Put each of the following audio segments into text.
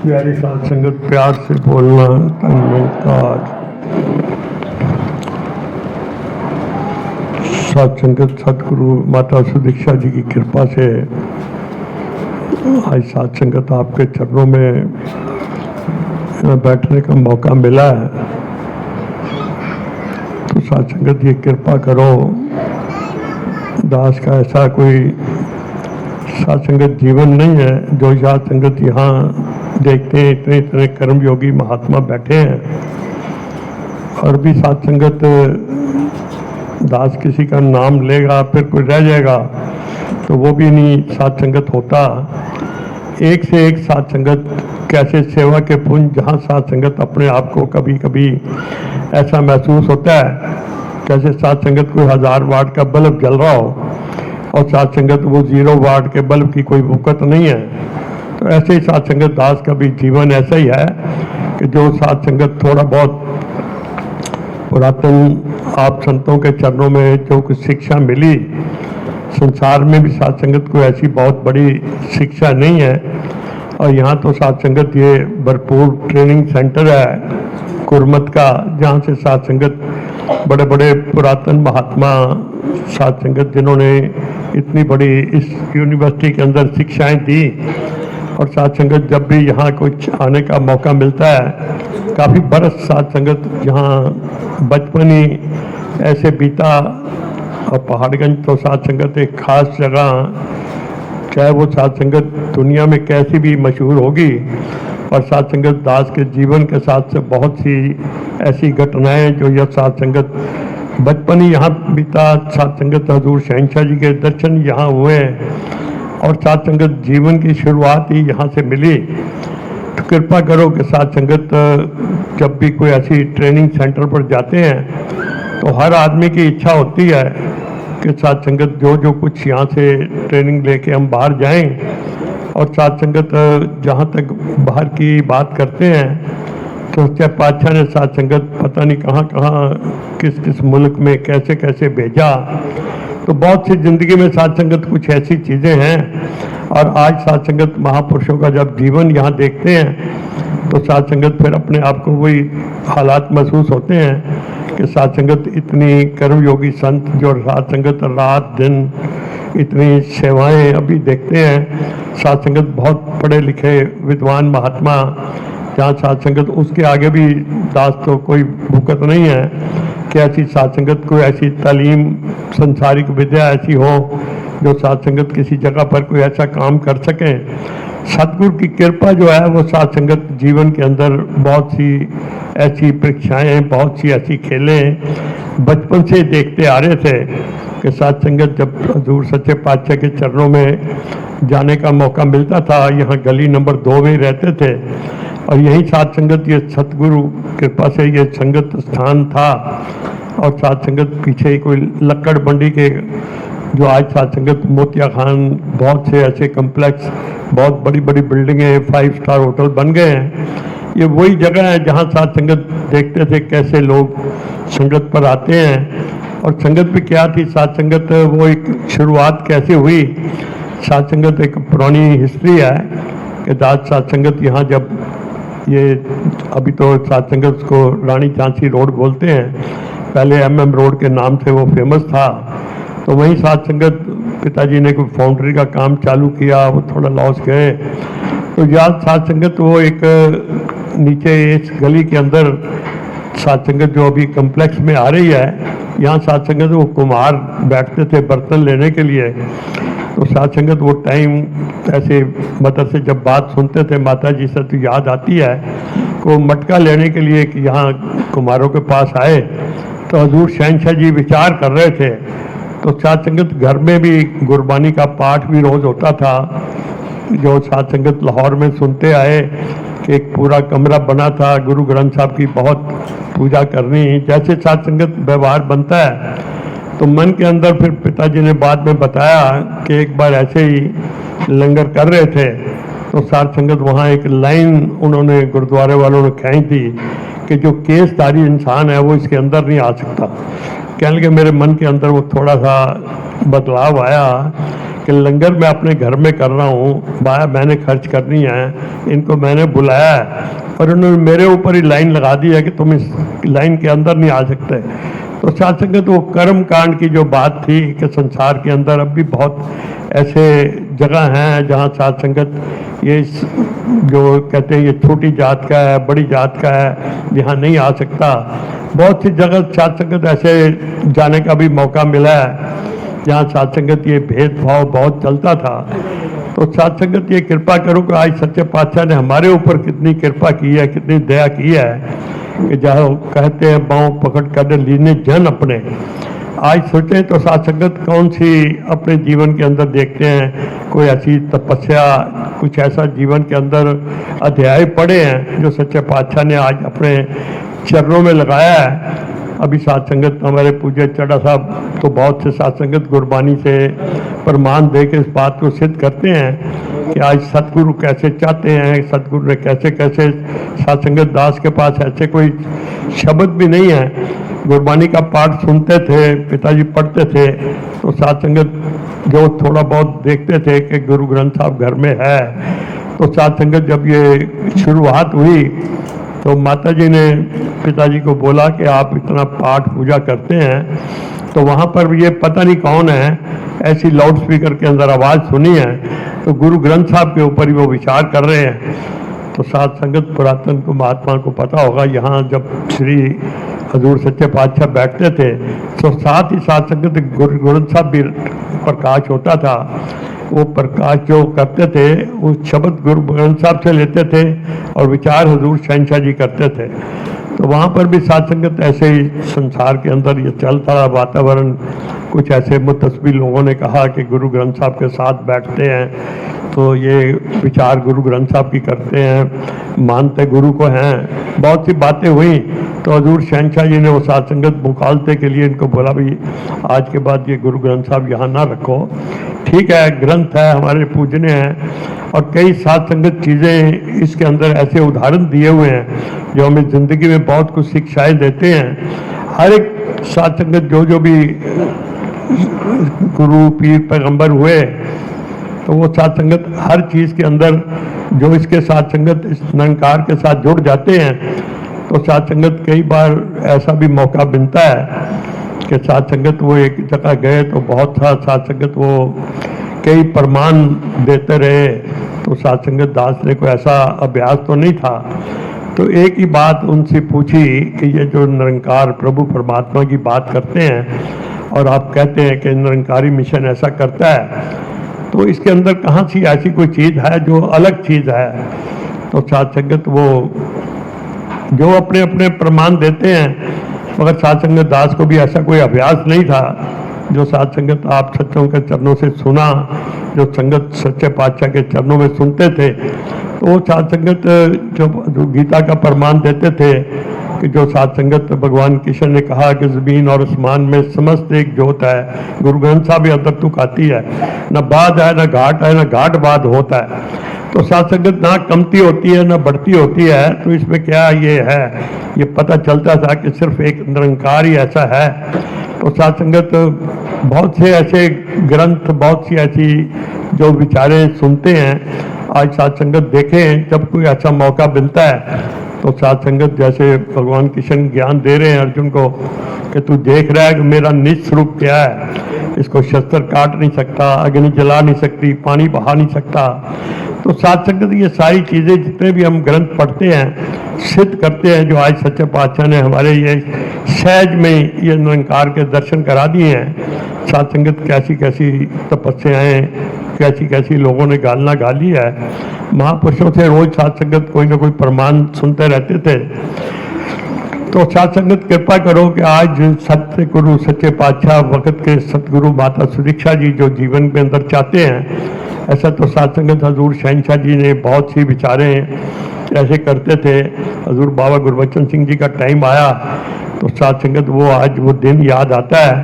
प्यारी साध संगत, प्यार से बोलना तन्मयकार। साध संगत सदगुरु माता सुदीक्षा जी की कृपा से आज साध संगत आपके चरणों में बैठने का मौका मिला है। तो साध संगत ये कृपा करो, दास का ऐसा कोई साध संगत जीवन नहीं है जो साध संगत यहाँ देखते हैं इतने इतने कर्म योगी महात्मा बैठे हैं और भी साध संगत दास किसी का नाम लेगा फिर कोई रह जाएगा तो वो भी नहीं साध संगत होता। एक से एक साध संगत कैसे सेवा के पुंज, जहाँ साध संगत अपने आप को कभी कभी ऐसा महसूस होता है कैसे साध संगत कोई 1000 वाट का बल्ब जल रहा हो और साध संगत वो 0 वाट के बल्ब की कोई वक़्त नहीं है। तो ऐसे ही साध संगत दास का भी जीवन ऐसा ही है कि जो साध संगत थोड़ा बहुत पुरातन आप संतों के चरणों में जो कुछ शिक्षा मिली, संसार में भी साध संगत को ऐसी बहुत बड़ी शिक्षा नहीं है। और यहाँ तो साध संगत ये भरपूर ट्रेनिंग सेंटर है कुरमत का, जहाँ से साध संगत बड़े बड़े पुरातन महात्मा साध संगत जिन्होंने इतनी बड़ी इस यूनिवर्सिटी के अंदर शिक्षाएं दी। और साध संगत जब भी यहाँ कुछ आने का मौका मिलता है, काफ़ी बरस साध संगत यहाँ बचपन ही ऐसे बीता। और पहाड़गंज तो साध संगत एक खास जगह, चाहे वो साध संगत दुनिया में कैसी भी मशहूर होगी, और साध संगत दास के जीवन के साथ से बहुत सी ऐसी घटनाएं जो यह साध संगत बचपन ही यहाँ बीता। साध संगत हजूर शहंशाह जी के दर्शन यहाँ हुए और साध संगत जीवन की शुरुआत ही यहाँ से मिली। तो कृपा करो कि साध संगत जब भी कोई ऐसी ट्रेनिंग सेंटर पर जाते हैं तो हर आदमी की इच्छा होती है कि साध संगत जो कुछ यहाँ से ट्रेनिंग लेके हम बाहर जाएं। और साध संगत जहाँ तक बाहर की बात करते हैं तो सच्चे पातशाह ने साध संगत पता नहीं कहाँ कहाँ किस किस मुल्क में कैसे कैसे भेजा। तो बहुत सी ज़िंदगी में साध संगत कुछ ऐसी चीज़ें हैं। और आज साध संगत महापुरुषों का जब जीवन यहाँ देखते हैं तो साध संगत फिर अपने आप को वही हालात महसूस होते हैं कि साध संगत इतनी कर्मयोगी संत जो साध संगत रात दिन इतनी सेवाएं अभी देखते हैं। साध संगत बहुत पढ़े लिखे विद्वान महात्मा, जहाँ साध संगत उसके आगे भी दास तो कोई भूकत नहीं है कि ऐसी साध संगत को ऐसी तालीम संसारिक विद्या ऐसी हो जो साध संगत किसी जगह पर कोई ऐसा काम कर सके। सतगुरु की कृपा जो है वो साध संगत जीवन के अंदर बहुत सी ऐसी परीक्षाएं, बहुत सी ऐसी खेलें बचपन से देखते आ रहे थे कि साध संगत जब हजूर सच्चे पातशाह के चरणों में जाने का मौका मिलता था, यहाँ गली नंबर 2 में रहते थे और यही साध संगत ये सतगुरु कृपा से ये संगत स्थान था। और साध संगत पीछे ही कोई लक्कड़ बंडी के जो आज साध संगत मोतिया खान, बहुत से ऐसे कम्प्लेक्स, बहुत बड़ी बड़ी बिल्डिंगें, 5 स्टार होटल बन गए हैं। ये वही जगह है जहाँ साध संगत देखते थे कैसे लोग संगत पर आते हैं। और संगत भी क्या थी, साध संगत वो एक शुरुआत कैसे हुई। साध संगत एक पुरानी हिस्ट्री है कि दास साध संगत यहाँ जब ये अभी तो साध संगत को रानी झांसी रोड बोलते हैं, पहले MM रोड के नाम से वो फेमस था। तो वहीं साध संगत पिताजी ने कोई फाउंड्री का काम चालू किया, वो थोड़ा लॉस गए। तो याद साध संगत वो एक नीचे इस गली के अंदर साध संगत जो अभी कम्प्लेक्स में आ रही है, यहाँ साध संगत वो कुम्हार बैठते थे बर्तन लेने के लिए। तो साध संगत वो टाइम ऐसे मदर से जब बात सुनते थे, माता जी से तो याद आती है को मटका लेने के लिए कि यहाँ कुम्हारों के पास आए तो हजूर शहंशाह जी विचार कर रहे थे। तो साध संगत घर में भी गुरबानी का पाठ भी रोज़ होता था, जो साध संगत लाहौर में सुनते आए कि एक पूरा कमरा बना था गुरु ग्रंथ साहब की बहुत पूजा करनी। जैसे साध संगत व्यवहार बनता है तो मन के अंदर फिर पिताजी ने बाद में बताया कि एक बार ऐसे ही लंगर कर रहे थे तो साध संगत वहाँ एक लाइन उन्होंने गुरुद्वारे वालों ने खींच दी कि जो केसधारी इंसान है वो इसके अंदर नहीं आ सकता। कहने लगे मेरे मन के अंदर वो थोड़ा सा बदलाव आया कि लंगर मैं अपने घर में कर रहा हूँ, बाया मैंने खर्च करनी है, इनको मैंने बुलाया है और उन्होंने मेरे ऊपर ही लाइन लगा दी है कि तुम इस लाइन के अंदर नहीं आ सकते। तो साथ संगत वो कर्म कांड की जो बात थी कि संसार के अंदर अब भी बहुत ऐसे जगह हैं जहाँ साथ संगत ये जो कहते हैं ये छोटी जात का है, बड़ी जात का है, यहाँ नहीं आ सकता। बहुत सी जगह साथ संगत ऐसे जाने का भी मौका मिला है जहाँ साथ संगत ये भेदभाव बहुत चलता था। तो साथ संगत ये कृपा करो कि आज सच्चे पातशाह ने हमारे ऊपर कितनी कृपा की है, कितनी दया की है कि जहाँ कहते हैं पाँव पकड़ कर लीने जन अपने। आज सोचें तो साथ संगत कौन सी अपने जीवन के अंदर देखते हैं कोई ऐसी तपस्या, कुछ ऐसा जीवन के अंदर अध्याय पढ़े हैं जो सच्चे पातशाह ने आज अपने चरणों में लगाया है। अभी साथ संगत हमारे पूज्य चड्ढा साहब तो बहुत से साथ संगत गुरबानी से प्रमाण दे के इस बात को सिद्ध करते हैं कि आज सतगुरु कैसे चाहते हैं, सतगुरु ने कैसे कैसे साथ संगत दास के पास ऐसे कोई शब्द भी नहीं है। गुरबानी का पाठ सुनते थे, पिताजी पढ़ते थे तो साथ संगत जो थोड़ा बहुत देखते थे कि गुरु ग्रंथ साहब घर में है। तो साथ संगत जब ये शुरुआत हुई तो माता जी ने पिताजी को बोला कि आप इतना पाठ पूजा करते हैं, तो वहाँ पर ये पता नहीं कौन है ऐसी लाउड स्पीकर के अंदर आवाज़ सुनी है तो गुरु ग्रंथ साहब के ऊपर ही वो विचार कर रहे हैं। तो साथ संगत पुरातन को महात्मा को पता होगा, यहाँ जब श्री हजूर सच्चे पातशाह बैठते थे तो साथ ही साथ संगत गुरु ग्रंथ साहब भी प्रकाश होता था। वो प्रकाश जो करते थे वो शब्द गुरु ग्रंथ साहब से लेते थे और विचार हजूर शहंशाह जी करते थे। तो वहाँ पर भी साथ संगत ऐसे ही संसार के अंदर ये चलता रहा वातावरण। कुछ ऐसे मुतस्बी लोगों ने कहा कि गुरु ग्रंथ साहब के साथ बैठते हैं तो ये विचार गुरु ग्रंथ साहब की करते हैं, मानते गुरु को हैं। बहुत सी बातें हुई तो हजूर शहंशाह जी ने वो साथ संगत मुखालते के लिए इनको बोला भाई आज के बाद ये गुरु ग्रंथ साहब यहाँ ना रखो, ठीक है ग्रंथ है हमारे पूजने हैं। और कई साथ संगत चीज़ें इसके अंदर ऐसे उदाहरण दिए हुए हैं जो हमें ज़िंदगी में बहुत कुछ शिक्षाएं देते हैं। हर एक साथ संगत जो भी गुरु पीर पैगंबर हुए तो वो साथ संगत हर चीज़ के अंदर जो इसके साथ संगत इस निरंकार के साथ जुड़ जाते हैं तो साथ संगत कई बार ऐसा भी मौका मिलता है कि साथ संगत वो एक जगह गए तो बहुत सा साथ संगत वो कई प्रमाण देते रहे। तो साथ संगत दास ने कोई ऐसा अभ्यास तो नहीं था। तो एक ही बात उनसे पूछी कि ये जो निरंकार प्रभु परमात्मा की बात करते हैं और आप कहते हैं कि निरंकारी मिशन ऐसा करता है, तो इसके अंदर कहाँ सी ऐसी कोई चीज़ है जो अलग चीज़ है। तो साथ संगत वो जो अपने अपने प्रमाण देते हैं, मगर साथ संगत दास को भी ऐसा कोई अभ्यास नहीं था जो साथ संगत आप सच्चों के चरणों से सुना, जो संगत सच्चे पातशाह के चरणों में सुनते थे। तो वो साथ संगत जो गीता का प्रमाण देते थे कि जो साथ संगत भगवान कृष्ण ने कहा कि ज़मीन और आसमान में समस्त एक जोत है। गुरु ग्रंथ साहब भी अंदर तुक आती है, न बाद है न घाट है, न घाट बाद होता है। तो साथ संगत ना कमती होती है ना बढ़ती होती है। तो इसमें क्या ये है, ये पता चलता था कि सिर्फ एक निरंकार ही ऐसा है। तो साथ संगत बहुत से ऐसे ग्रंथ, बहुत सी ऐसी जो विचारें सुनते हैं। आज साथ संगत देखें जब कोई ऐसा मौका मिलता है तो साथ संगत जैसे भगवान कृष्ण ज्ञान दे रहे हैं अर्जुन को कि तू देख रहा है कि मेरा निज स्वरूप क्या है, इसको शस्त्र काट नहीं सकता, अग्नि जला नहीं सकती, पानी बहा नहीं सकता। तो साथ संगत ये सारी चीज़ें जितने भी हम ग्रंथ पढ़ते हैं सिद्ध करते हैं, जो आज सच्चे पातशाह ने हमारे ये सहज में ये निरंकार के दर्शन करा दिए हैं। साथ संगत कैसी कैसी तपस्याएँ, कैसी कैसी लोगों ने गालना गाली है। महापुरुषों से रोज साथ संगत कोई ना कोई प्रमाण सुनते रहते थे। तो साथ संगत कृपा करो कि आज सत्य गुरु सच्चे पातशाह वक़्त के सतगुरु माता सुदीक्षा जी जो जीवन के अंदर चाहते हैं, ऐसा तो साथ संगत हजूर शहंशाह जी ने बहुत सी विचारें ऐसे करते थे। हजूर बाबा गुरबचन सिंह जी का टाइम आया तो साथ संगत वो आज वो दिन याद आता है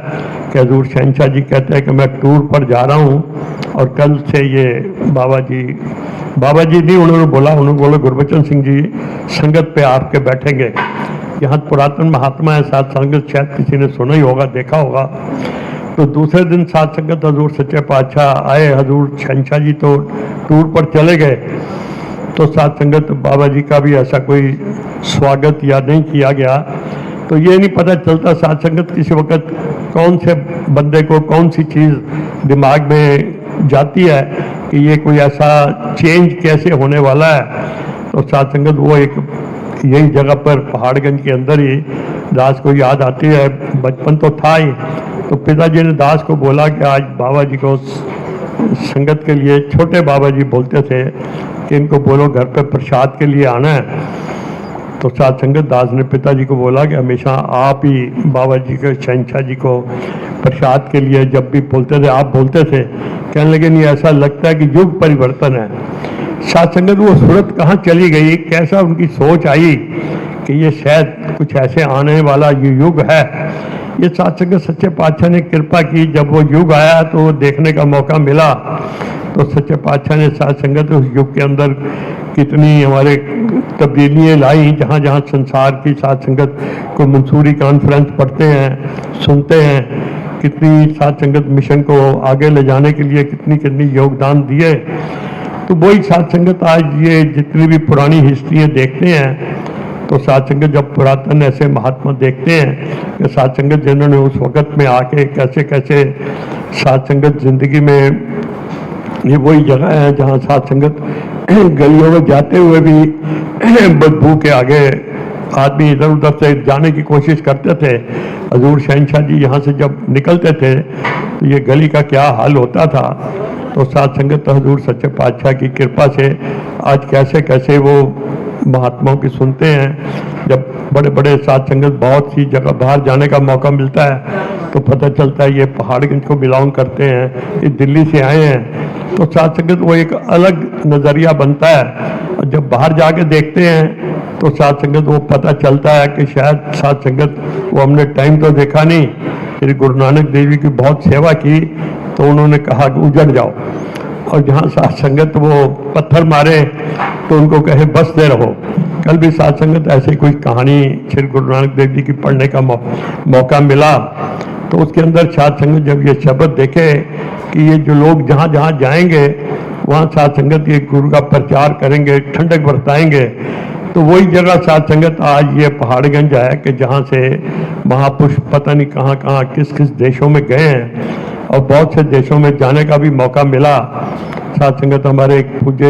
कि हजूर शहंशाह जी कहते हैं कि मैं टूर पर जा रहा हूँ और कल से ये बाबा जी नहीं उन्होंने बोला गुरबचन सिंह जी संगत पे आपके बैठेंगे। यहाँ पुरातन महात्मा है साथ संगत, शायद किसी ने सुना ही होगा, देखा होगा। तो दूसरे दिन साथ संगत हजूर सच्चे पातशाह आए, हजूर शहंशाह जी तो टूर पर चले गए, तो साथ संगत बाबा जी का भी ऐसा कोई स्वागत या नहीं किया गया। तो ये नहीं पता चलता साथ संगत किसी वक्त कौन से बंदे को कौन सी चीज़ दिमाग में जाती है कि ये कोई ऐसा चेंज कैसे होने वाला है। तो साथ संगत वो एक यही जगह पर पहाड़गंज के अंदर ही दास को याद आती है, बचपन तो था ही, तो पिताजी ने दास को बोला कि आज बाबा जी को संगत के लिए, छोटे बाबा जी बोलते थे कि इनको बोलो घर पे प्रसाद के लिए आना है। तो साथ संगत दास ने पिताजी को बोला कि हमेशा आप ही बाबा जी के, शहंशाह जी को प्रसाद के लिए जब भी बोलते थे आप बोलते थे। कहने लगे नहीं, ऐसा लगता है कि युग परिवर्तन है। साथ संगत वो सूरत कहाँ चली गई, कैसा उनकी सोच आई कि ये शायद कुछ ऐसे आने वाला ये युग है। ये साथ संगत सच्चे पातशाह ने कृपा की, जब वो युग आया तो वो देखने का मौका मिला। तो सच्चे पातशाह ने साथ संगत उस युग के अंदर कितनी हमारे तब्दीलियाँ लाई, जहाँ जहाँ संसार की साथ संगत को मंसूरी कॉन्फ्रेंस पढ़ते हैं, सुनते हैं, कितनी साथ संगत मिशन को आगे ले जाने के लिए कितनी कितनी योगदान दिए। तो वही साथ संगत आज ये जितनी भी पुरानी हिस्ट्री देखते हैं, तो साथ संगत जब पुरातन ऐसे महात्मा देखते हैं कि साथ संगत जिन्होंने उस वक़्त में आके कैसे कैसे साथ संगत जिंदगी में, ये वही जगह है जहाँ साथ संगत गलियों में जाते हुए भी बदबू के आगे आदमी इधर उधर से जाने की कोशिश करते थे। हजूर शहंशाह जी यहाँ से जब निकलते थे तो ये गली का क्या हाल होता था। तो साथ संगत हजूर सच्चे पातशाह की कृपा से आज कैसे कैसे वो महात्माओं की सुनते हैं। जब बड़े बड़े साथ संगत बहुत सी जगह बाहर जाने का मौका मिलता है तो पता चलता है ये पहाड़गंज को बिलोंग करते हैं, ये दिल्ली से आए हैं। तो साथ संगत वो एक अलग नज़रिया बनता है, और जब बाहर जाके देखते हैं तो साथ संगत वो पता चलता है कि शायद साथ संगत वो हमने टाइम तो देखा नहीं, श्री गुरु नानक देव जी की बहुत सेवा की तो उन्होंने कहा कि उजड़ जाओ, और जहाँ साथ संगत वो पत्थर मारे तो उनको कहे बसते रहो। कल भी साथ संगत ऐसी कोई कहानी श्री गुरु नानक देव जी की पढ़ने का मौका मिला, तो उसके अंदर साथ संगत जब ये शब्द देखे कि ये जो लोग जहाँ जहाँ जाएंगे वहाँ साथ संगत ये गुरु का प्रचार करेंगे, ठंडक बरताएंगे, तो वही जगह साथ संगत आज ये पहाड़गंज है कि जहाँ से महापुरुष पता नहीं कहाँ कहाँ किस किस देशों में गए हैं, और बहुत से देशों में जाने का भी मौका मिला। साथ संगत हमारे एक पूज्य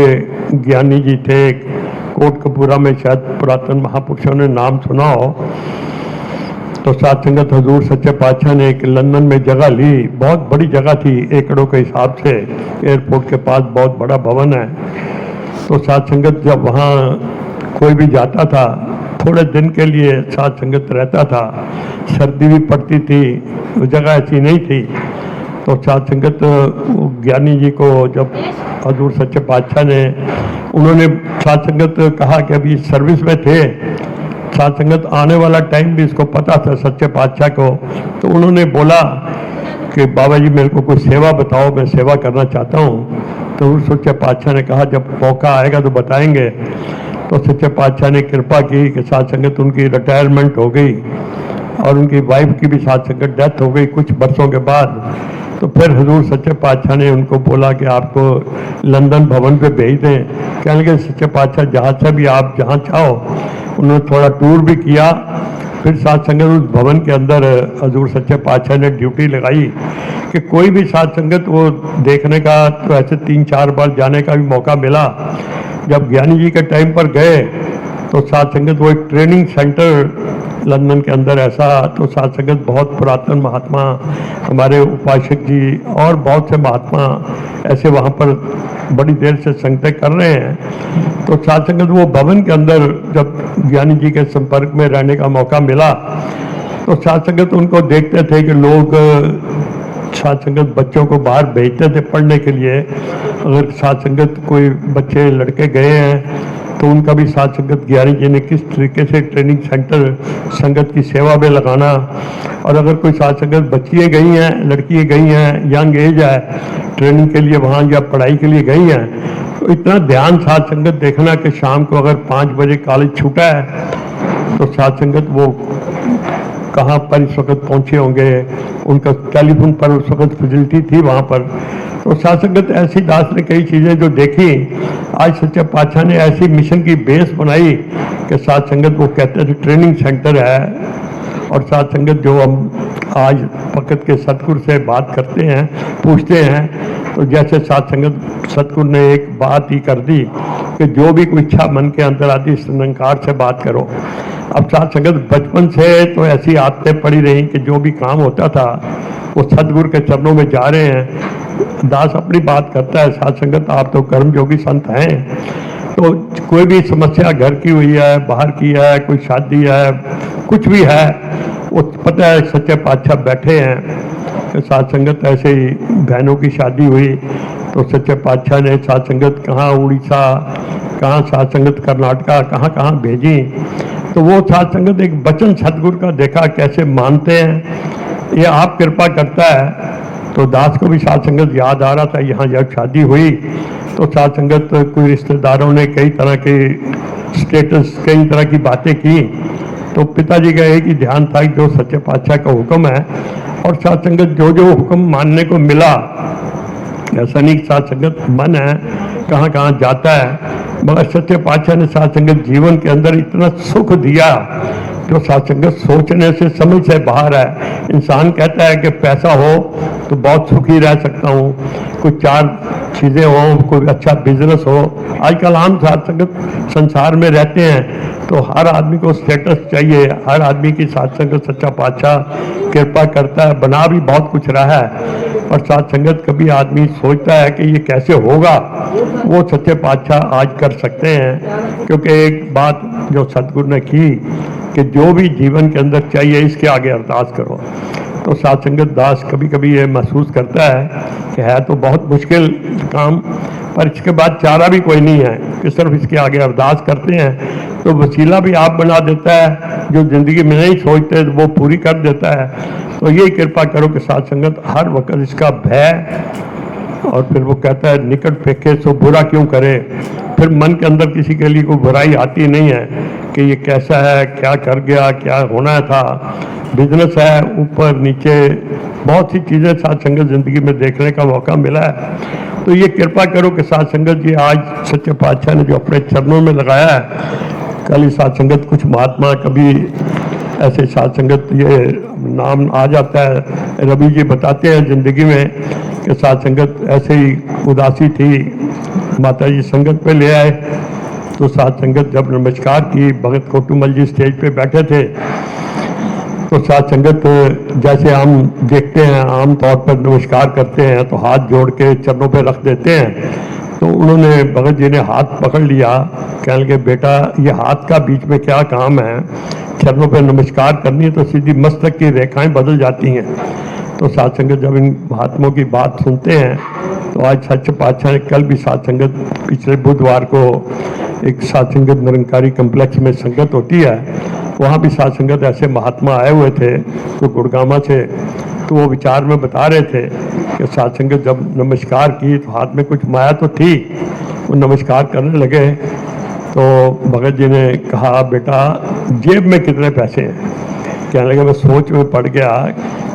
ज्ञानी जी थे कोटकपूरा में, शायद पुरातन महापुरुषों ने नाम सुना हो। तो साथ संगत हजूर सच्चे पातशाह ने एक लंदन में जगह ली, बहुत बड़ी जगह थी एकड़ों के हिसाब से, एयरपोर्ट के पास बहुत बड़ा भवन है। तो साथ संगत जब वहाँ कोई भी जाता था थोड़े दिन के लिए साथ संगत रहता था, सर्दी भी पड़ती थी, वो जगह ऐसी नहीं थी। तो साथ संगत ज्ञानी जी को जब हजूर सच्चे पातशाह ने, उन्होंने साथ संगत कहा कि अभी सर्विस में थे, साथ संगत आने वाला टाइम भी इसको पता था सच्चे पातशाह को, तो उन्होंने बोला कि बाबा जी मेरे को कोई सेवा बताओ, मैं सेवा करना चाहता हूँ। तो सच्चे पातशाह ने कहा जब मौका आएगा तो बताएंगे। तो सच्चे पातशाह ने कृपा की कि साथ संगत उनकी रिटायरमेंट हो गई और उनकी वाइफ की भी साथ संगत डेथ हो गई कुछ वर्षों के बाद। तो फिर हजूर सच्चे पातशाह ने उनको बोला कि आपको लंदन भवन पे भेज दें। कहने लगे सच्चे पातशाह जहाँ से भी आप जहाँ चाहो। उन्होंने थोड़ा टूर भी किया, फिर साथ संगत उस भवन के अंदर हजूर सच्चे पातशाह ने ड्यूटी लगाई कि कोई भी साथ संगत वो देखने का, तो ऐसे 3-4 बार जाने का भी मौका मिला। जब ज्ञानी जी के टाइम पर गए तो साथ संगत वो एक ट्रेनिंग सेंटर लंदन के अंदर ऐसा, तो साथ संगत बहुत पुरातन महात्मा हमारे उपासक जी और बहुत से महात्मा ऐसे वहाँ पर बड़ी देर से संगतें कर रहे हैं। तो साथ संगत वो भवन के अंदर जब ज्ञानी जी के संपर्क में रहने का मौका मिला तो साथ संगत उनको देखते थे कि लोग साथ संगत बच्चों को बाहर भेजते थे पढ़ने के लिए। अगर साथ संगत कोई बच्चे लड़के गए हैं तो उनका भी साथ संगत ज्ञानी जी ने किस तरीके से ट्रेनिंग सेंटर संगत की सेवा में लगाना, और अगर कोई साथ संगत बच्चियाँ गई हैं, लड़कियाँ गई हैं, यंग एज है, ट्रेनिंग के लिए वहाँ या पढ़ाई के लिए गई हैं, तो इतना ध्यान साथ संगत देखना कि शाम को अगर 5 बजे कॉलेज छूटा है तो साथ संगत वो कहाँ पर इस वक्त पहुँचे होंगे, उनका टेलीफोन पर उस वक्त फैसिलिटी थी वहाँ पर। तो साथ संगत ऐसी दास ने कई चीज़ें जो देखी, आज सच्चे पातशाह ने ऐसी मिशन की बेस बनाई कि साथ संगत वो कहते थे ट्रेनिंग सेंटर है। और साथ संगत जो हम आज फकत के सतगुरु से बात करते हैं, पूछते हैं, तो जैसे साथ संगत सतगुरु ने एक बात ही कर दी कि जो भी कोई इच्छा मन के अंदर आती इस निरंकार से बात करो। अब साथ संगत बचपन से तो ऐसी आदतें पड़ी रही कि जो भी काम होता था वो सतगुरु के चरणों में जा रहे हैं। दास अपनी बात करता है, साथ संगत आप तो कर्मयोगी संत हैं, तो कोई भी समस्या घर की हुई है, बाहर की है, कोई शादी है, कुछ भी है, वो पता है सच्चे पातशाह बैठे हैं। तो साथ संगत ऐसे ही बहनों की शादी हुई तो सच्चे पातशाह ने साथ संगत कहाँ उड़ीसा, कहाँ साथ संगत कर्नाटका, कहाँ कहाँ भेजी। तो वो साथ संगत एक वचन सतगुरु का देखा कैसे मानते हैं, ये आप कृपा करता है। तो दास को भी साथ संगत याद आ रहा था, यहाँ जब शादी हुई तो साथ संगत कोई रिश्तेदारों ने कई तरह के स्टेटस, कई तरह की बातें की। तो पिताजी का एक ही ध्यान था कि जो सच्चे पातशाह का हुक्म है, और साथ संगत जो जो हुक्म मानने को मिला, ऐसा नहीं साथ संगत मन है कहाँ कहाँ जाता है, मगर सच्चे पातशाह ने साथ संगत जीवन के अंदर इतना सुख दिया जो साथ संगत सोचने से, समझ से बाहर है। इंसान कहता है कि पैसा हो तो बहुत सुखी रह सकता हूँ, कुछ चार चीज़ें हो, कोई अच्छा बिजनेस हो। आजकल आम साथ संगत संसार में रहते हैं तो हर आदमी को स्टेटस चाहिए, हर आदमी की साथ संगत सच्चा पातशाह कृपा करता है, बना भी बहुत कुछ रहा है। और साथ संगत कभी आदमी सोचता है कि ये कैसे होगा, वो सच्चे पातशाह आज कर सकते हैं। क्योंकि एक बात जो सतगुरु ने की कि जो भी जीवन के अंदर चाहिए इसके आगे अरदास करो। तो साथ संगत दास कभी कभी ये महसूस करता है कि है तो बहुत मुश्किल काम, पर इसके बाद चारा भी कोई नहीं है कि सिर्फ इसके आगे अरदास करते हैं तो वसीला भी आप बना देता है, जो ज़िंदगी में नहीं सोचते वो पूरी कर देता है। तो यही कृपा करो कि साथ संगत हर वक्त इसका भय, और फिर वो कहता है निकट फेंके सो बुरा क्यों करे। फिर मन के अंदर किसी के लिए कोई बुराई आती नहीं है कि ये कैसा है, क्या कर गया, क्या होना था। बिजनेस है, ऊपर नीचे बहुत सी चीज़ें साथ संगत ज़िंदगी में देखने का मौका मिला है। तो ये कृपा करो कि साथ संगत जी आज सच्चे पातशाह ने जो अपने चरणों में लगाया है, कल ही साथ संगत कुछ महात्मा कभी ऐसे साथ संगत ये नाम आ जाता है, रवि जी बताते हैं ज़िंदगी में कि साथ संगत ऐसे ही उदासी थी, माता जी संगत पे ले आए। तो साथ संगत जब नमस्कार की, भगत कोटुमल जी स्टेज पे बैठे थे, तो साथ संगत जैसे हम देखते हैं आम तौर पर नमस्कार करते हैं तो हाथ जोड़ के चरणों पे रख देते हैं। तो उन्होंने भगत जी ने हाथ पकड़ लिया, कहने लगे बेटा ये हाथ का बीच में क्या काम है, चरणों पे नमस्कार करनी है तो सीधी मस्तक की रेखाएं बदल जाती हैं। तो साथ संगत जब इन महात्माओं की बात सुनते हैं तो आज सच्चे पातशाह ने कल भी साथ संगत, पिछले बुधवार को एक साथ संगत निरंकारी कम्प्लेक्स में संगत होती है, वहाँ भी साथ संगत ऐसे महात्मा आए हुए थे तो गुड़गामा से, तो वो विचार में बता रहे थे कि साथ संगत जब नमस्कार की तो हाथ में कुछ माया तो थी, वो नमस्कार करने लगे तो भगत जी ने कहा बेटा जेब में कितने पैसे हैं। कहने लगे मैं सोच में पड़ गया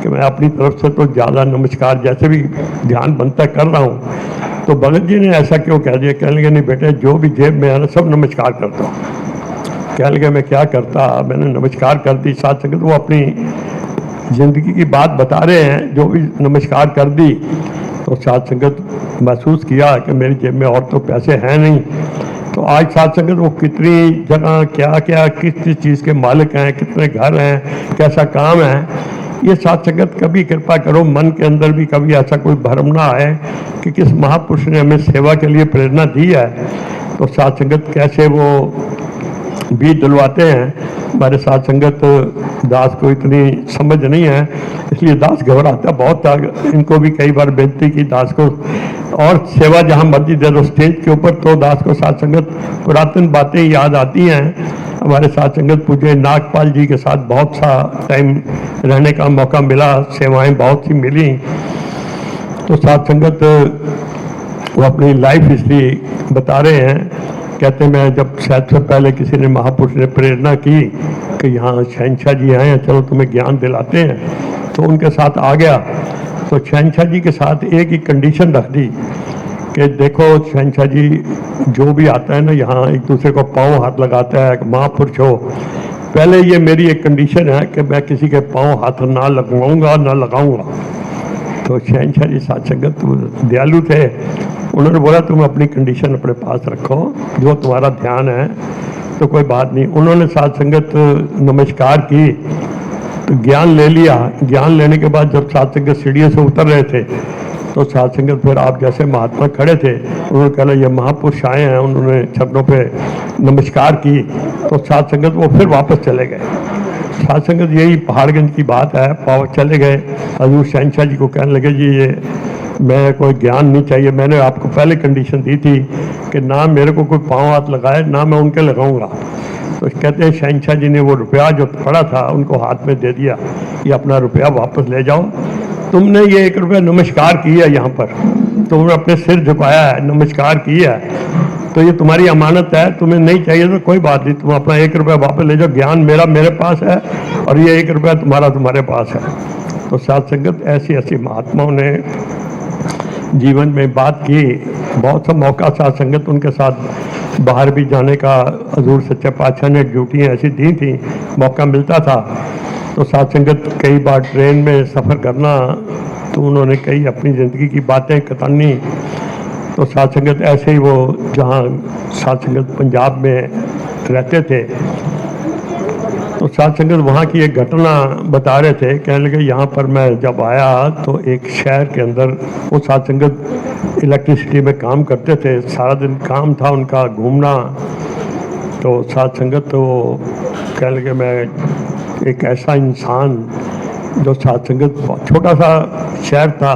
कि मैं अपनी तरफ से तो ज़्यादा नमस्कार जैसे भी ध्यान बनता कर रहा हूँ। तो भगत जी ने ऐसा क्यों कह दिया। कहने लगे नहीं बेटे जो भी जेब में है ना सब नमस्कार करता हूँ। कहने लगे मैं क्या करता, मैंने नमस्कार कर दी। साथ संगत वो अपनी ज़िंदगी की बात बता रहे हैं, जो भी नमस्कार कर दी तो साथ संगत महसूस किया कि मेरी जेब में और तो पैसे हैं नहीं। तो आज साथ संगत वो कितनी जगह क्या क्या किस चीज़ के मालिक हैं, कितने घर हैं, कैसा काम है, ये साथ संगत कभी कृपा करो मन के अंदर भी कभी ऐसा कोई भ्रम ना आए कि किस महापुरुष ने हमें सेवा के लिए प्रेरणा दी है तो साथ संगत कैसे वो भी दिलवाते हैं। हमारे साथ संगत दास को इतनी समझ नहीं है इसलिए दास घबराता बहुत था। इनको भी कई बार बेनती की दास को, और सेवा जहाँ मर्जी दे दो स्टेज के ऊपर, तो दास को साथ संगत पुरातन बातें याद आती हैं। हमारे साथ संगत पूज्य नागपाल जी के साथ बहुत सा टाइम रहने का मौका मिला, सेवाएं बहुत सी मिली। तो साथ संगत वो अपनी लाइफ हिस्ट्री बता रहे हैं कहते मैं जब शायद से पहले किसी ने महापुरुष ने प्रेरणा की कि यहाँ शहंशाह जी आए हैं, चलो तुम्हें ज्ञान दिलाते हैं, तो उनके साथ आ गया। तो शहंशाह जी के साथ एक ही कंडीशन रख दी कि देखो शहंशाह जी, जो भी आता है ना यहाँ एक दूसरे को पाँव हाथ लगाता है, महापुरुष हो, पहले ये मेरी एक कंडीशन है कि मैं किसी के पाँव हाथ ना लगवाऊंगा ना लगाऊंगा। तो शहंशाह जी साथ संगत दयालु थे, उन्होंने बोला तुम अपनी कंडीशन अपने पास रखो, जो तुम्हारा ध्यान है तो कोई बात नहीं। उन्होंने साथ संगत नमस्कार की तो ज्ञान ले लिया। ज्ञान लेने के बाद जब साथ संगत सीढ़ियों से उतर रहे थे तो साथ संगत फिर आप जैसे महात्मा खड़े थे, उन्होंने कहा ये महापुरुष आए हैं, उन्होंने चरणों पे नमस्कार की, तो साथ संगत वो फिर वापस चले गए। साथ संगत यही पहाड़गंज की बात है, पाव चले गए। हजूर शहंशाह जी को कहने लगे जी ये मैं कोई ज्ञान नहीं चाहिए, मैंने आपको पहले कंडीशन दी थी कि ना मेरे को कोई पाँव हाथ लगाए ना मैं उनके लगाऊंगा। तो कहते हैं शहंशाह जी ने वो रुपया जो पड़ा था उनको हाथ में दे दिया, ये अपना रुपया वापस ले जाओ, तुमने ये 1 रुपया नमस्कार किया यहाँ पर, तुमने अपने सिर झुकाया है, नमस्कार किया है, तो ये तुम्हारी अमानत है, तुम्हें नहीं चाहिए तो कोई बात नहीं, तुम अपना 1 रुपया वापस ले जाओ, ज्ञान मेरा मेरे पास है और ये 1 रुपया तुम्हारा तुम्हारे पास है। तो साथ संगत ऐसी ऐसी महात्माओं ने जीवन में बात की, बहुत सा मौका साथ संगत उनके साथ बाहर भी जाने का हजूर सच्चे पातशाह ने ड्यूटियाँ ऐसी दी थी, मौका मिलता था। तो साथ संगत कई बार ट्रेन में सफ़र करना, तो उन्होंने कई अपनी ज़िंदगी की बातें कतानी। तो साथ संगत ऐसे ही वो जहाँ साथ संगत पंजाब में रहते थे, तो साथ संगत वहाँ की एक घटना बता रहे थे, कहने लगे यहाँ पर मैं जब आया तो एक शहर के अंदर वो साथ संगत इलेक्ट्रिसिटी में काम करते थे, सारा दिन काम था उनका घूमना। तो साथ संगत तो कहने लगे मैं एक ऐसा इंसान जो साथ संगत छोटा सा शहर था,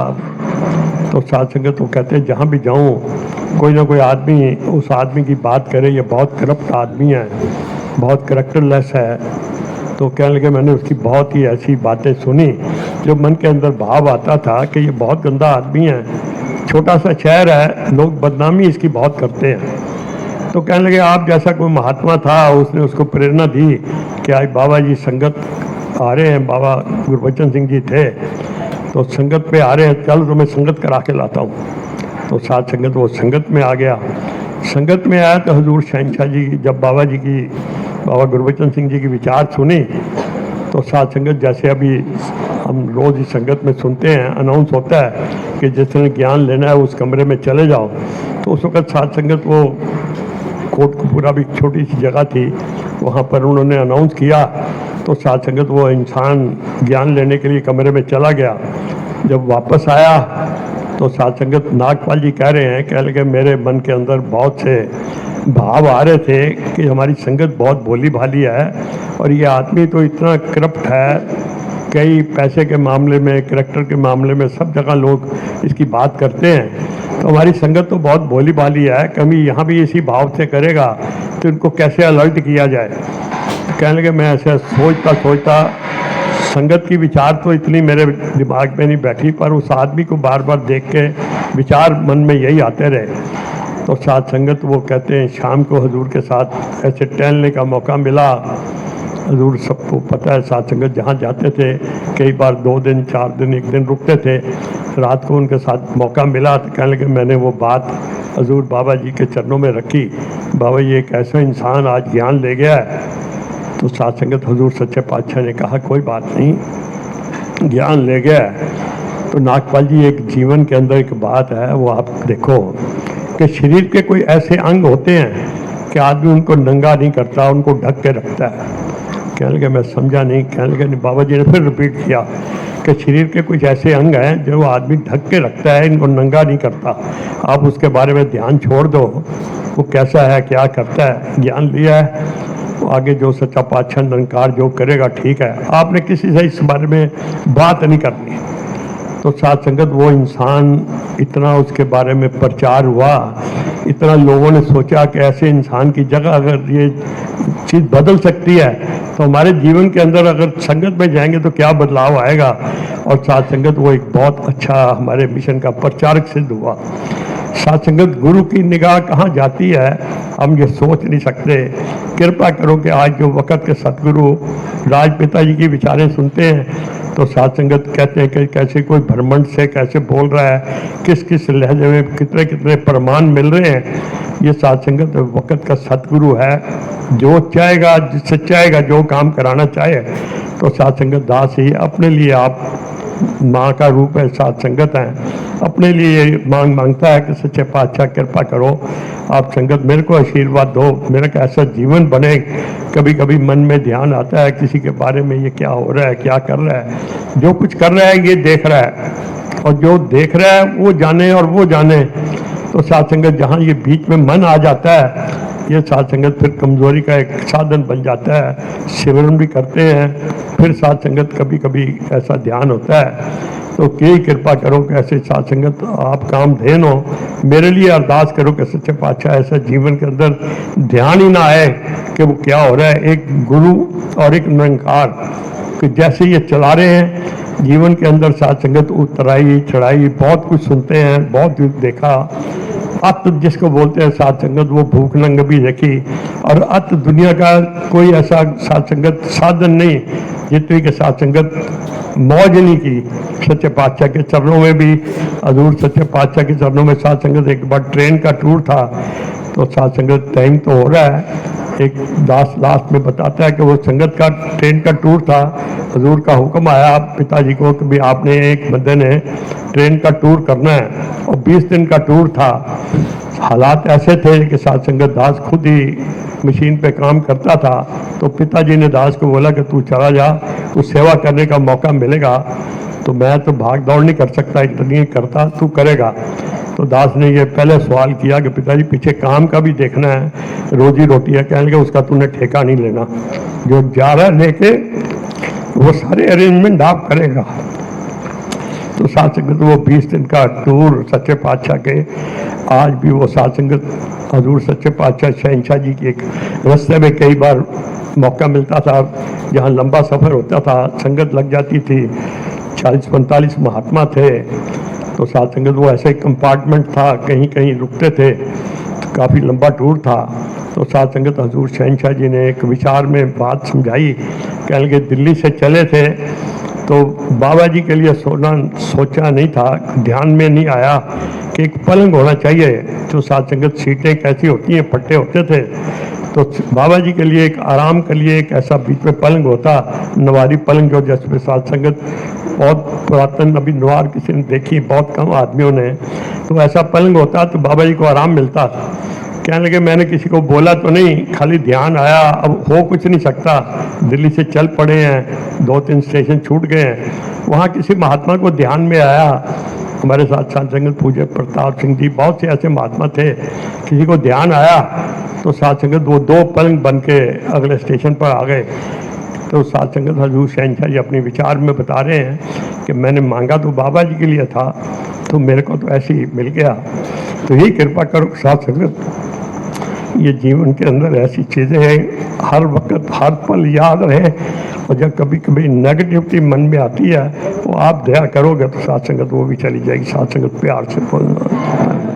तो साथ संगत वो कहते हैं जहाँ भी जाऊँ कोई ना कोई आदमी उस आदमी की बात करे, ये बहुत करप्ट आदमी है, बहुत करैक्टरलेस है। तो कहने लगे मैंने उसकी बहुत ही ऐसी बातें सुनी जो मन के अंदर भाव आता था कि ये बहुत गंदा आदमी है, छोटा सा शहर है, लोग बदनामी इसकी बहुत करते हैं। तो कहने लगे आप जैसा कोई महात्मा था, उसने उसको प्रेरणा दी कि आज बाबा जी संगत आ रहे हैं, बाबा गुरबचन सिंह जी थे तो संगत पे आ रहे हैं, चल तो मैं संगत करा के लाता हूँ। तो साथ संगत वो संगत में आ गया। संगत में आया तो हजूर शहंशाह जी जब बाबा जी की, बाबा गुरबचन सिंह जी की विचार सुनी, तो साथ संगत जैसे अभी हम रोज़ इस संगत में सुनते हैं, अनाउंस होता है कि जिसने ज्ञान लेना है उस कमरे में चले जाओ, तो उस वक्त साथ संगत वो कोटकपूरा भी छोटी सी जगह थी, वहाँ पर उन्होंने अनाउंस किया। तो साथ संगत वो इंसान ज्ञान लेने के लिए कमरे में चला गया। जब वापस आया तो साथ संगत नागपाल जी कह रहे हैं, कह लगे मेरे मन के अंदर बहुत से भाव आ रहे थे कि हमारी संगत बहुत भोली भाली है और ये आदमी तो इतना करप्ट है, कई पैसे के मामले में, करैक्टर के मामले में सब जगह लोग इसकी बात करते हैं, तो हमारी संगत तो बहुत भोली भाली है, कभी यहाँ भी इसी भाव से करेगा तो इनको कैसे अलर्ट किया जाए। कहने लगे मैं ऐसे सोचता सोचता संगत की विचार तो इतनी मेरे दिमाग में नहीं बैठी, पर उस आदमी को बार बार देख के विचार मन में यही आते रहे। तो साथ संगत वो कहते हैं शाम को हजूर के साथ ऐसे टहलने का मौका मिला। हजूर सबको पता है, साथ संगत जहाँ जाते थे कई बार 2 दिन 4 दिन 1 दिन रुकते थे, रात को उनके साथ मौका मिला तो कहने लगे मैंने वो बात हजूर बाबा जी के चरणों में रखी, बाबा ये एक ऐसा इंसान आज ज्ञान ले गया है। तो साथ संगत हजूर सच्चे पातशाह ने कहा कोई बात नहीं, ज्ञान ले गया है। तो नागपाल जी एक जीवन के अंदर एक बात है, वो आप देखो कि शरीर के कोई ऐसे अंग होते हैं कि आदमी उनको नंगा नहीं करता, उनको ढक के रखता है। कहने लगे मैं समझा नहीं। कहने लगे बाबा जी ने फिर रिपीट किया कि शरीर के कुछ ऐसे अंग हैं जो आदमी ढक के रखता है, इनको नंगा नहीं करता। आप उसके बारे में ध्यान छोड़ दो, वो कैसा है, क्या करता है, ज्ञान लिया है, आगे जो सच्चा पातशाह निरंकार जो करेगा ठीक है, आपने किसी से इस बारे में बात नहीं करनी। तो साथ संगत वो इंसान इतना उसके बारे में प्रचार हुआ, इतना लोगों ने सोचा कि ऐसे इंसान की जगह अगर ये चीज़ बदल सकती है तो हमारे जीवन के अंदर अगर संगत में जाएंगे तो क्या बदलाव आएगा। और साथ संगत वो एक बहुत अच्छा हमारे मिशन का प्रचारक सिद्ध हुआ। साथ संगत गुरु की निगाह कहाँ जाती है हम ये सोच नहीं सकते। कृपा करो कि आज जो वक़्त के सतगुरु राजपिता जी की विचारें सुनते हैं तो साथ संगत कहते हैं कि कैसे कोई भ्रमंड से कैसे बोल रहा है, किस किस लहजे में कितने कितने प्रमाण मिल रहे हैं। ये साथ संगत वक़्त का सतगुरु है, जो चाहेगा जिससे चाहेगा जो काम कराना चाहे तो साथ संगत दास ही अपने लिए आप माँ का रूप है, साथ संगत है, अपने लिए मांगता है कि सच्चे पातशाह कृपा करो, आप संगत मेरे को आशीर्वाद दो, मेरा कैसा जीवन बने। कभी कभी मन में ध्यान आता है किसी के बारे में, ये क्या हो रहा है, क्या कर रहा है, जो कुछ कर रहा है ये देख रहा है, और जो देख रहा है वो जाने और वो जाने। तो साथ संगत जहाँ ये बीच में मन आ जाता है, ये साथ संगत फिर कमजोरी का एक साधन बन जाता है। सिमरन भी करते हैं, फिर साथ संगत कभी कभी ऐसा ध्यान होता है। तो की कृपा करो कि ऐसे साथ संगत आप काम देन हो। मेरे लिए अरदास करो कि सच्चे पातशाह ऐसा जीवन के अंदर ध्यान ही ना आए कि वो क्या हो रहा है, एक गुरु और एक निरंकार कि जैसे ये चला रहे हैं जीवन के अंदर। साथ संगत उतराई चढ़ाई बहुत कुछ सुनते हैं, बहुत कुछ देखा। अत जिसको बोलते हैं साथ संगत, वो भूख नंग भी देखी। और अत दुनिया का कोई ऐसा साथ संगत साधन नहीं जितनी के साथ संगत मौज नहीं की। सच्चे पातशाह के चरणों में भी, हजूर सच्चे पातशाह के चरणों में साथ संगत एक बार ट्रेन का टूर था, तो साथ संगत टाइम तो हो रहा है, एक दास लास्ट में बताता है कि वो संगत का ट्रेन का टूर था। हजूर का हुक्म आया पिताजी को कि भी आपने एक बंदे ने ट्रेन का टूर करना है, और 20 दिन का टूर था। हालात ऐसे थे कि साथ संगत दास खुद ही मशीन पे काम करता था, तो पिताजी ने दास को बोला कि तू चला जा, तू सेवा करने का मौका मिलेगा। तो मैं तो भाग दौड़ नहीं कर सकता, इतनी करता, तू करेगा। तो दास ने ये पहले सवाल किया कि पिताजी पीछे काम का भी देखना है, रोजी रोटी है, कहने लगे उसका तूने ठेका नहीं लेना, जो जा रहा है लेके वो सारे अरेंजमेंट आप करेगा। तो साथ संगत वो 20 दिन का टूर सच्चे पातशाह के, आज भी वो साथ संगत हजूर सच्चे पातशाह शहंशाह जी की एक रास्ते में कई बार मौका मिलता था, जहाँ लंबा सफ़र होता था, संगत लग जाती थी, 40-45 महात्मा थे। तो साथ संगत वो ऐसे कंपार्टमेंट था, कहीं कहीं रुकते थे, तो काफ़ी लंबा टूर था। तो साथ संगत हजूर शहंशाह जी ने एक विचार में बात समझाई, कह लगे दिल्ली से चले थे तो बाबा जी के लिए सोचा नहीं था, ध्यान में नहीं आया कि एक पलंग होना चाहिए। तो साथ संगत सीटें कैसी होती हैं, फट्टे होते थे, तो बाबा जी के लिए एक आराम के लिए एक ऐसा बीच में पलंग होता, नवारी पलंग, जो जिसमें साथ संगत बहुत पुरातन अभी नवार किसी ने देखी, बहुत कम आदमियों ने, तो ऐसा पलंग होता तो बाबा जी को आराम मिलता। कहने लगे मैंने किसी को बोला तो नहीं, खाली ध्यान आया, अब हो कुछ नहीं सकता, दिल्ली से चल पड़े हैं, 2-3 स्टेशन छूट गए हैं। वहाँ किसी महात्मा को ध्यान में आया, हमारे साथ साथ संगत पूज्य प्रताप सिंह जी, बहुत से ऐसे महात्मा थे, किसी को ध्यान आया तो साथ संगत वो 2 पलंग बन के अगले स्टेशन पर आ गए। तो साथ संगत हजूर शहंशाह जी अपने विचार में बता रहे हैं कि मैंने मांगा तो बाबा जी के लिए था, तो मेरे को तो ऐसे ही मिल गया। तो यही कृपा करो साथ संगत, ये जीवन के अंदर ऐसी चीज़ें हैं, हर वक्त हर पल याद रहे, और जब कभी कभी नेगेटिविटी मन में आती है तो आप दया करोगे तो साथ संगत वो भी चली जाएगी। साथ संगत प्यार से बोलना।